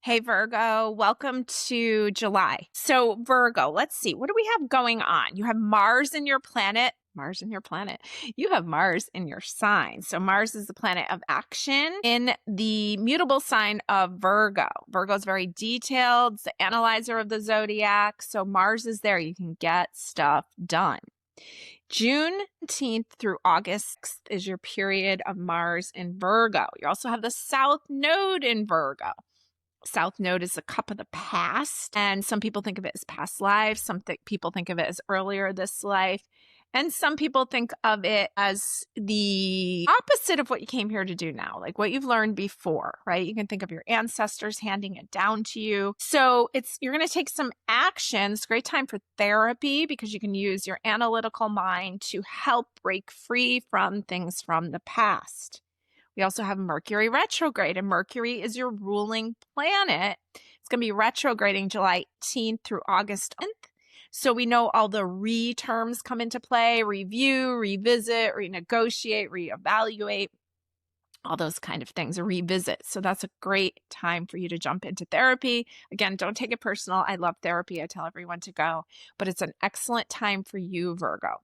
Hey Virgo, welcome to July. So Virgo, let's see, what do we have going on? You have Mars in your planet. You have Mars in your sign. So Mars is the planet of action in the mutable sign of Virgo. Virgo is very detailed, it's the analyzer of the zodiac. So Mars is there. You can get stuff done. June 10th through August 6th is your period of Mars in Virgo. You also have the South Node in Virgo. South Node is the cup of the past, and some people think of it as past lives. Some people think of it as earlier this life, and some people think of it as the opposite of what you came here to do now, like what you've learned before, right? You can think of your ancestors handing it down to you. So you're going to take some action. It's a great time for therapy because you can use your analytical mind to help break free from things from the past. We also have Mercury retrograde, and Mercury is your ruling planet. It's going to be retrograding July 18th through August 10th. So we know all the terms come into play: review, revisit, renegotiate, reevaluate, all those kind of things, a revisit. So that's a great time for you to jump into therapy. Again, don't take it personal. I love therapy. I tell everyone to go, but it's an excellent time for you, Virgo.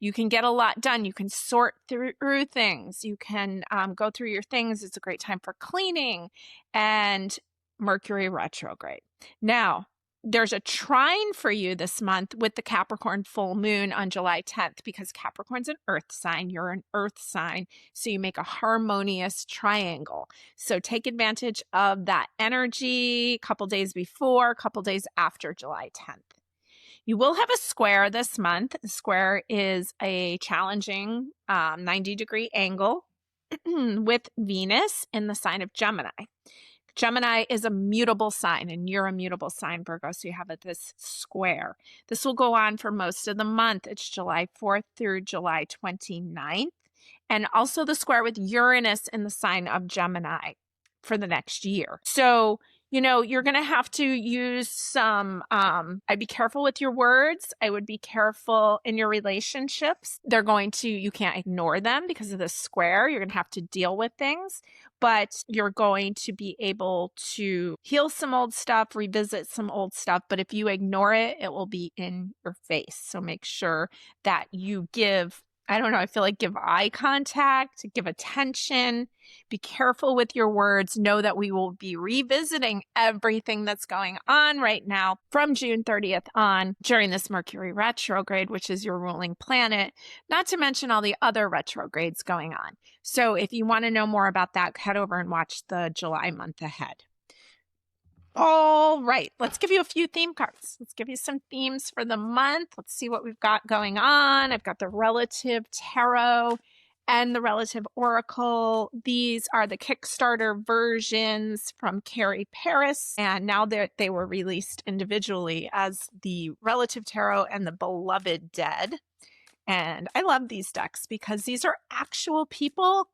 You can get a lot done. You can sort through things. You can go through your things. It's a great time for cleaning and Mercury retrograde. Now, there's a trine for you this month with the Capricorn full moon on July 10th because Capricorn's an earth sign. You're an earth sign. So you make a harmonious triangle. So take advantage of that energy a couple days before, a couple days after July 10th. You will have a square this month. The square is a challenging 90-degree angle with Venus in the sign of Gemini. Gemini is a mutable sign, and you're a mutable sign, Virgo, so you have this square. This will go on for most of the month. It's July 4th through July 29th, and also the square with Uranus in the sign of Gemini for the next year. So, you're going to have to use some, I'd be careful with your words. I would be careful in your relationships. You can't ignore them because of the square. You're going to have to deal with things, but you're going to be able to heal some old stuff, revisit some old stuff. But if you ignore it, it will be in your face. So make sure that you give eye contact, give attention, be careful with your words. Know that we will be revisiting everything that's going on right now from June 30th on during this Mercury retrograde, which is your ruling planet, not to mention all the other retrogrades going on. So if you want to know more about that, head over and watch the July month ahead. All right, let's give you a few theme cards. Let's give you some themes for the month. Let's see what we've got going on. I've got the relative tarot and the relative oracle. These are the Kickstarter versions from Carrie Paris, and now they were released individually as the relative tarot and the beloved dead. And I love these decks because these are actual people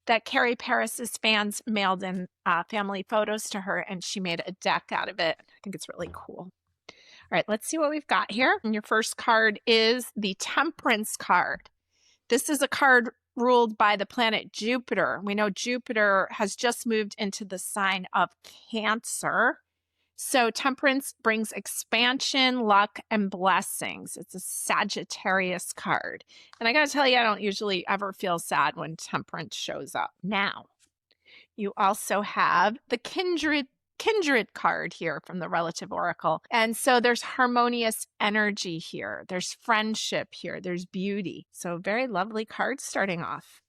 that Carrie Paris's fans mailed in family photos to her, and she made a deck out of it. I think it's really cool. All right, let's see what we've got here. And your first card is the Temperance card. This is a card ruled by the planet Jupiter. We know Jupiter has just moved into the sign of Cancer. So Temperance brings expansion, luck, and blessings. It's a Sagittarius card. And I got to tell you, I don't usually ever feel sad when Temperance shows up. Now, you also have the Kindred card here from the relative oracle. And so there's harmonious energy here. There's friendship here. There's beauty. So very lovely card starting off.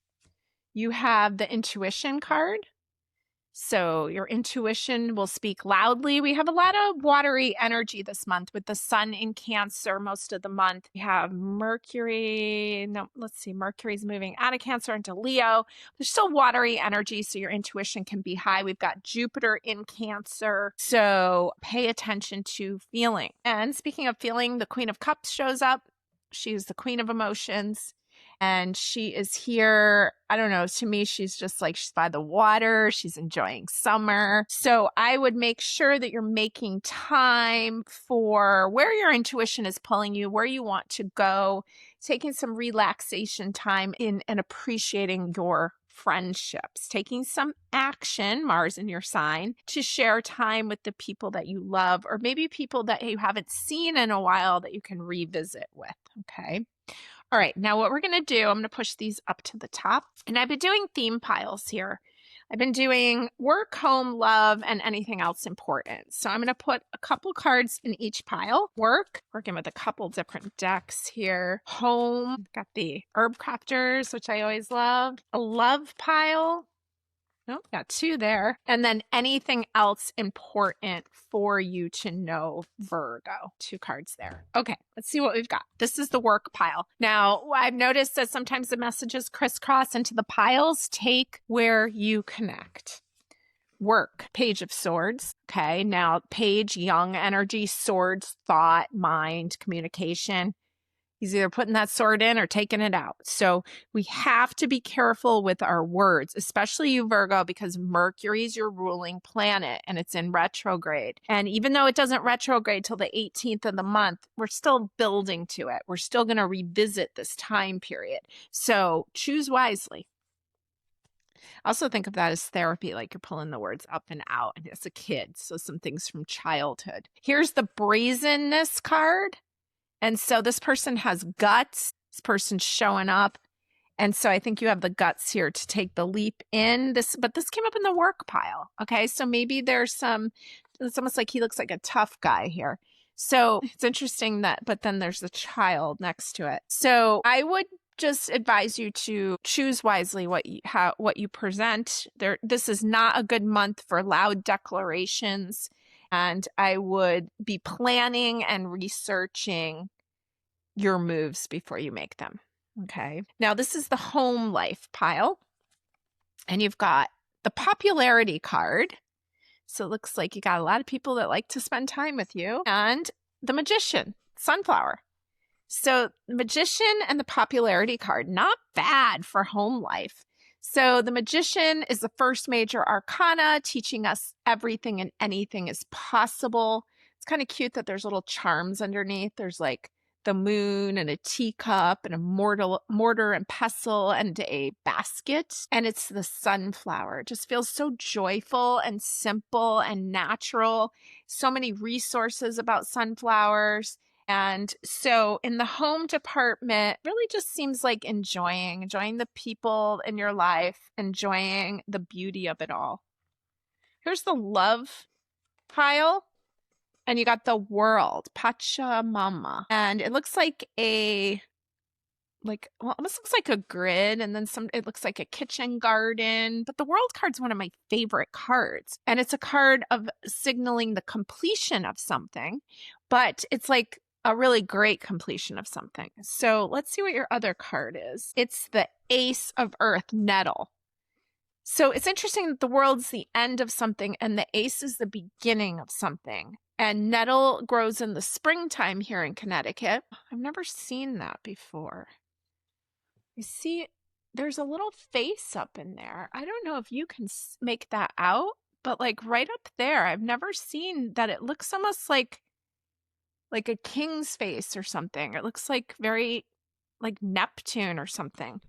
You have the Intuition card. So your intuition will speak loudly. We have a lot of watery energy this month with the sun in Cancer most of the month. We have Mercury. Mercury's moving out of Cancer into Leo. There's still watery energy, so your intuition can be high. We've got Jupiter in Cancer. So pay attention to feeling. And speaking of feeling, the Queen of Cups shows up. She's the queen of emotions. And she is here, I don't know, to me, she's by the water. She's enjoying summer. So I would make sure that you're making time for where your intuition is pulling you, where you want to go, taking some relaxation time in and appreciating your friendships, taking some action, Mars in your sign, to share time with the people that you love, or maybe people that you haven't seen in a while that you can revisit with. Okay. All right. Now what we're going to do, I'm going to push these up to the top, and I've been doing theme piles here. I've been doing work, home, love, and anything else important. So I'm going to put a couple cards in each pile. Work, working with a couple different decks here. Home, got the herb crafters, which I always love. A love pile. Nope, got two there. And then anything else important for you to know, Virgo. Two cards there. Okay, let's see what we've got. This is the work pile. Now, I've noticed that sometimes the messages crisscross into the piles. Take where you connect. Work, Page of Swords. Okay, now Page, young energy, swords, thought, mind, communication. He's either putting that sword in or taking it out. So we have to be careful with our words, especially you, Virgo, because Mercury is your ruling planet and it's in retrograde. And even though it doesn't retrograde till the 18th of the month, we're still building to it. We're still going to revisit this time period. So choose wisely. Also think of that as therapy, like you're pulling the words up and out and as a kid. So some things from childhood. Here's the brazenness card. And so this person has guts. This person's showing up. And so I think you have the guts here to take the leap in this, but this came up in the work pile. Okay. So maybe there's it's almost like he looks like a tough guy here. So it's interesting that, but then there's a child next to it. So I would just advise you to choose wisely what you present. This is not a good month for loud declarations. And I would be planning and researching your moves before you make them. Okay. Now, this is the home life pile. And you've got the popularity card. So it looks like you got a lot of people that like to spend time with you. And the magician, sunflower. So the magician and the popularity card, not bad for home life. So the magician is the first major arcana, teaching us everything and anything is possible. It's kind of cute that there's little charms underneath. There's like the moon and a teacup and a mortar and pestle and a basket. And it's the sunflower. It just feels so joyful and simple and natural. So many resources about sunflowers. And so in the home department, really just seems like enjoying the people in your life, enjoying the beauty of it all. Here's the love pile. And you got the world, Pachamama. And it looks like almost looks like a grid, and then it looks like a kitchen garden. But the world card's one of my favorite cards. And it's a card of signaling the completion of something, but it's like a really great completion of something. So let's see what your other card is. It's the Ace of Earth, Nettle. So it's interesting that the world's the end of something and the ace is the beginning of something. And nettle grows in the springtime here in Connecticut. I've never seen that before. You see, there's a little face up in there. I don't know if you can make that out, but like right up there, I've never seen that. It looks almost like a king's face or something. It looks like very like Neptune or something.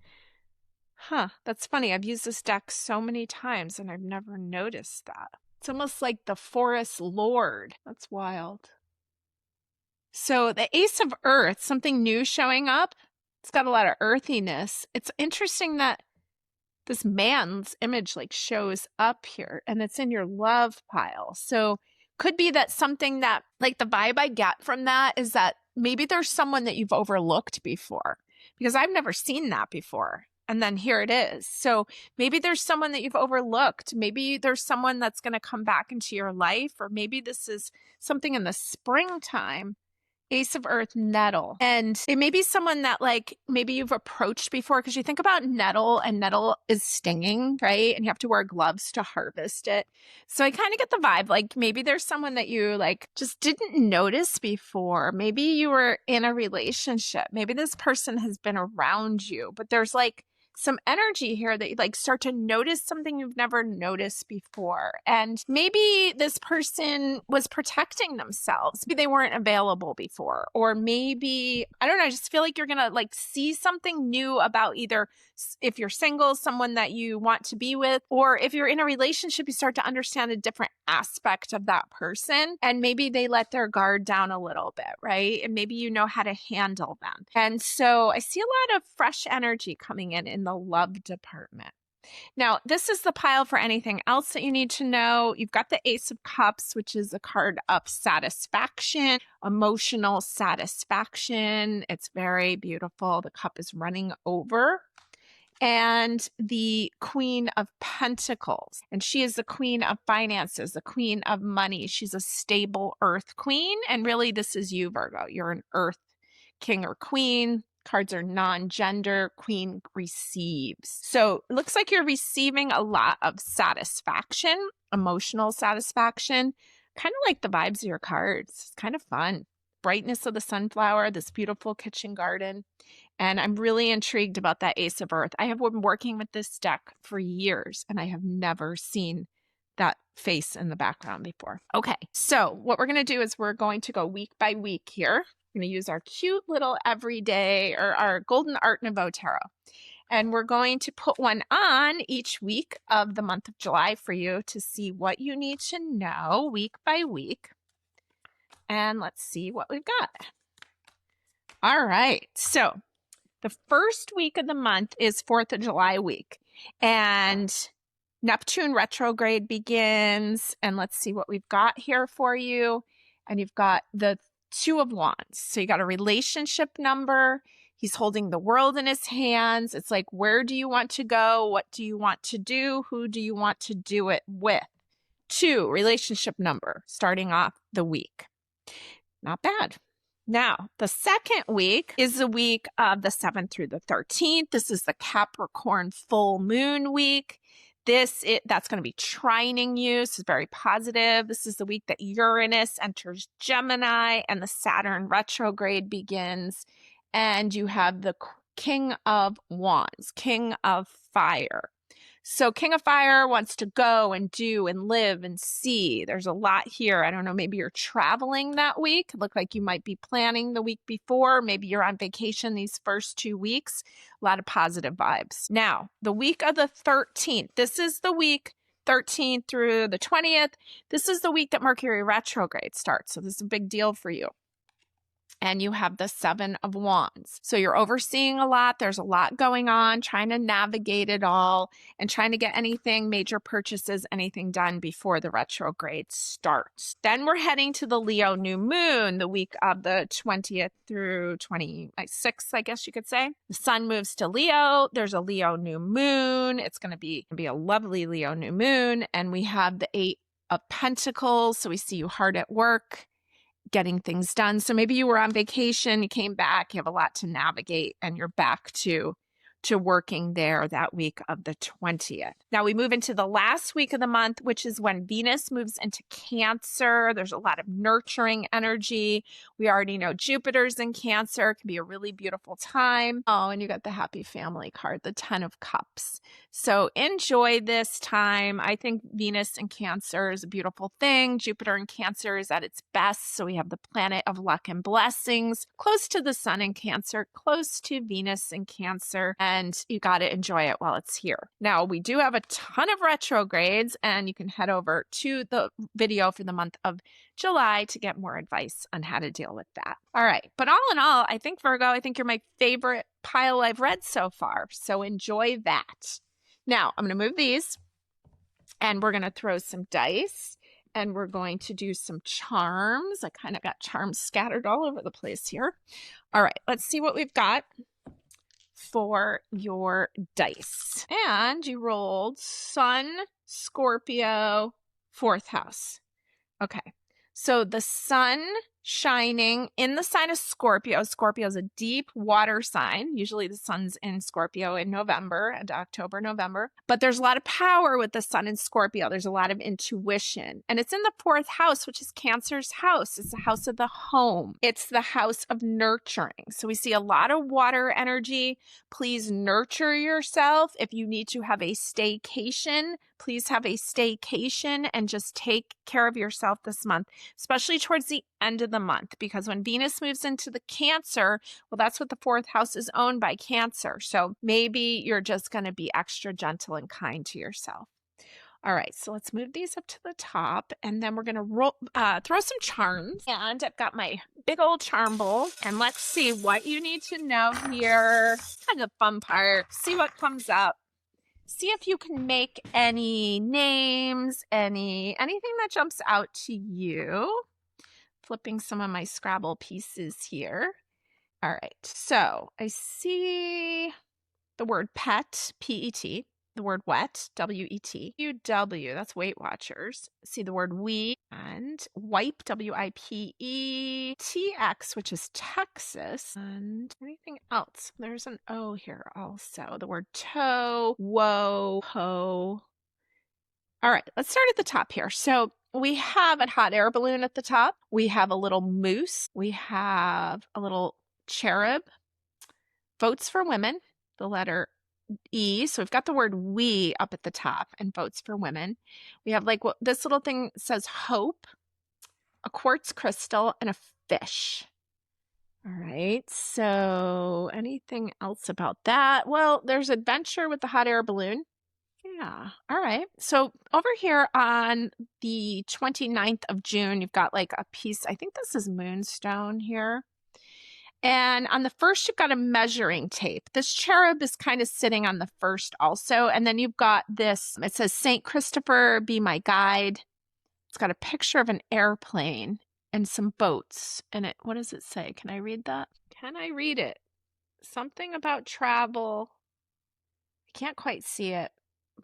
Huh, that's funny. I've used this deck so many times and I've never noticed that. It's almost like the forest lord. That's wild. So the Ace of Earth, something new showing up. It's got a lot of earthiness. It's interesting that this man's image like shows up here and it's in your love pile. So could be that something that like the vibe I get from that is that maybe there's someone that you've overlooked before, because I've never seen that before. And then here it is. So maybe there's someone that you've overlooked. Maybe there's someone that's going to come back into your life, or maybe this is something in the springtime. Ace of Earth, nettle. And it may be someone that like maybe you've approached before, because you think about nettle and nettle is stinging, right? And you have to wear gloves to harvest it. So I kind of get the vibe like maybe there's someone that you like just didn't notice before. Maybe you were in a relationship. Maybe this person has been around you, but there's like some energy here that you like start to notice something you've never noticed before. And maybe this person was protecting themselves. Maybe they weren't available before. Or maybe, I don't know, I just feel like you're going to like see something new about either If you're single, someone that you want to be with, or if you're in a relationship, you start to understand a different aspect of that person, and maybe they let their guard down a little bit, right? And maybe you know how to handle them. And so I see a lot of fresh energy coming in the love department. Now, this is the pile for anything else that you need to know. You've got the Ace of Cups, which is a card of satisfaction, emotional satisfaction. It's very beautiful. The cup is running over. And the Queen of Pentacles. And she is the Queen of Finances, the Queen of Money. She's a stable Earth Queen. And really, this is you, Virgo. You're an Earth King or Queen. Cards are non-gender. Queen receives. So it looks like you're receiving a lot of satisfaction, emotional satisfaction, kind of like the vibes of your cards. It's kind of fun. Brightness of the sunflower, this beautiful kitchen garden. And I'm really intrigued about that Ace of Earth. I have been working with this deck for years, and I have never seen that face in the background before. Okay, so what we're going to do is we're going to go week by week here. We're going to use our cute little everyday or our Golden Art Nouveau Tarot. And we're going to put one on each week of the month of July for you to see what you need to know week by week. And let's see what we've got. All right, so the first week of the month is 4th of July week. And Neptune retrograde begins. And let's see what we've got here for you. And you've got the Two of Wands. So you got a relationship number. He's holding the world in his hands. It's like, where do you want to go? What do you want to do? Who do you want to do it with? 2, relationship number, starting off the week. Not bad. Now, the second week is the week of the 7th through the 13th. This is the Capricorn full moon week. That's going to be trining you. This is very positive. This is the week that Uranus enters Gemini and the Saturn retrograde begins. And you have the King of Wands, King of Fire. So King of Fire wants to go and do and live and see. There's a lot here. I don't know, maybe you're traveling that week. It looked like you might be planning the week before. Maybe you're on vacation these first 2 weeks. A lot of positive vibes. Now, the week of the 13th. This is the week 13th through the 20th. This is the week that Mercury retrograde starts. So this is a big deal for you. And you have the 7 of Wands. So you're overseeing a lot. There's a lot going on, trying to navigate it all and trying to get anything, major purchases, anything done before the retrograde starts. Then we're heading to the Leo new moon, the week of the 20th through 26th, I guess you could say. The sun moves to Leo. There's a Leo new moon. It's going to be a lovely Leo new moon. And we have the 8 of Pentacles. So we see you hard at work, getting things done. So maybe you were on vacation, you came back, you have a lot to navigate, and you're back to working there that week of the 20th. Now we move into the last week of the month, which is when Venus moves into Cancer. There's a lot of nurturing energy. We already know Jupiter's in Cancer. It can be a really beautiful time. Oh, and you got the happy family card, the 10 of Cups. So enjoy this time. I think Venus in Cancer is a beautiful thing. Jupiter in Cancer is at its best. So we have the planet of luck and blessings, close to the sun in Cancer, close to Venus in Cancer. And you got to enjoy it while it's here. Now, we do have a ton of retrogrades, and you can head over to the video for the month of July to get more advice on how to deal with that. All right. But all in all, I think, Virgo, I think you're my favorite pile I've read so far. So enjoy that. Now, I'm going to move these, and we're going to throw some dice, and we're going to do some charms. I kind of got charms scattered all over the place here. All right. Let's see what we've got for your dice. And you rolled Sun, Scorpio, 4th house. Okay. So the sun shining in the sign of Scorpio. Scorpio is a deep water sign. Usually the sun's in Scorpio in November and October, November. But there's a lot of power with the sun in Scorpio. There's a lot of intuition. And it's in the 4th house, which is Cancer's house. It's the house of the home. It's the house of nurturing. So we see a lot of water energy. Please nurture yourself. If you need to have a staycation, please have a staycation and just take care of yourself this month, especially towards the end of the month, because when Venus moves into the Cancer, well, that's what the fourth house is owned by, Cancer. So maybe you're just going to be extra gentle and kind to yourself. All right, so let's move these up to the top, and then we're going to throw some charms. And I've got my big old charm bowl, and let's see what you need to know here. Kind of the fun part. See what comes up. See if you can make any names, anything that jumps out to you. Flipping some of my Scrabble pieces here. All right, so I see the word pet, P-E-T. The word wet, W-E-T. U-W, that's Weight Watchers. See the word we, and wipe, W-I-P-E. T-X, which is Texas. And anything else? There's an O here also. The word toe, whoa, ho. All right, let's start at the top here. So we have a hot air balloon at the top. We have a little moose. We have a little cherub. Votes for women, the letter E. So we've got the word we up at the top, and votes for women. We have like what this little thing says, hope, a quartz crystal, and a fish. All right. So anything else about that? Well, there's adventure with the hot air balloon. Yeah. All right. So over here on the 29th of June, you've got like a piece. I think this is moonstone here. And on the first, you've got a measuring tape. This cherub is kind of sitting on the first also. And then you've got this, it says, Saint Christopher, be my guide. It's got a picture of an airplane and some boats. And it, what does it say? Can I read that? Can I read it? Something about travel. I can't quite see it,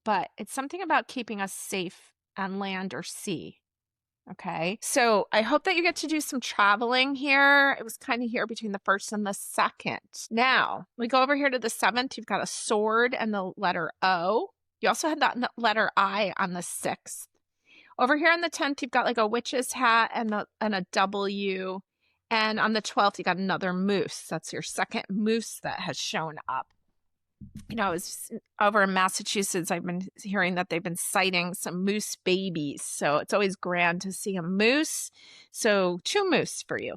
but it's something about keeping us safe on land or sea. Okay, so I hope that you get to do some traveling here. It was kind of here between the 1st and the 2nd. Now, we go over here to the 7th. You've got a sword and the letter O. You also had that letter I on the 6th. Over here on the 10th, you've got like a witch's hat and a W. And on the 12th, you got another moose. That's your second moose that has shown up. You know, I was over in Massachusetts. I've been hearing that they've been sighting some moose babies. So it's always grand to see a moose. So 2 moose for you.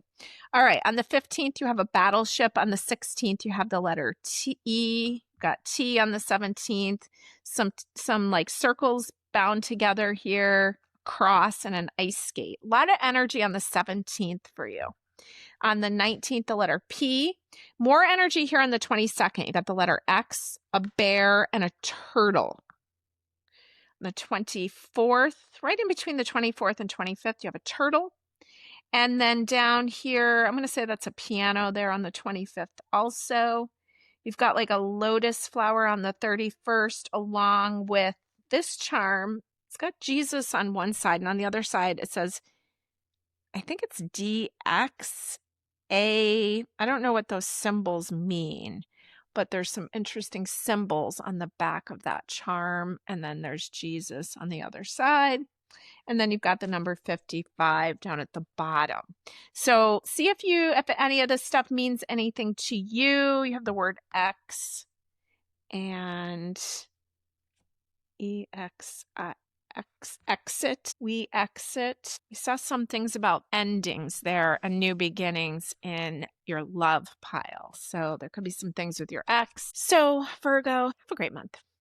All right. On the 15th, you have a battleship. On the 16th, you have the letter T. Got T on the 17th. Some like circles bound together here. Cross and an ice skate. A lot of energy on the 17th for you. On the 19th, the letter P. More energy here on the 22nd. You got the letter X, a bear, and a turtle. On the 24th, right in between the 24th and 25th, you have a turtle. And then down here, I'm going to say that's a piano there on the 25th also. You've got like a lotus flower on the 31st, along with this charm. It's got Jesus on one side, and on the other side, it says, I think it's DX. I don't know what those symbols mean, but there's some interesting symbols on the back of that charm. And then there's Jesus on the other side. And then you've got the number 55 down at the bottom. So see if any of this stuff means anything to you. You have the word X and exit. We exit. We saw some things about endings there and new beginnings in your love pile. So there could be some things with your ex. So Virgo, have a great month.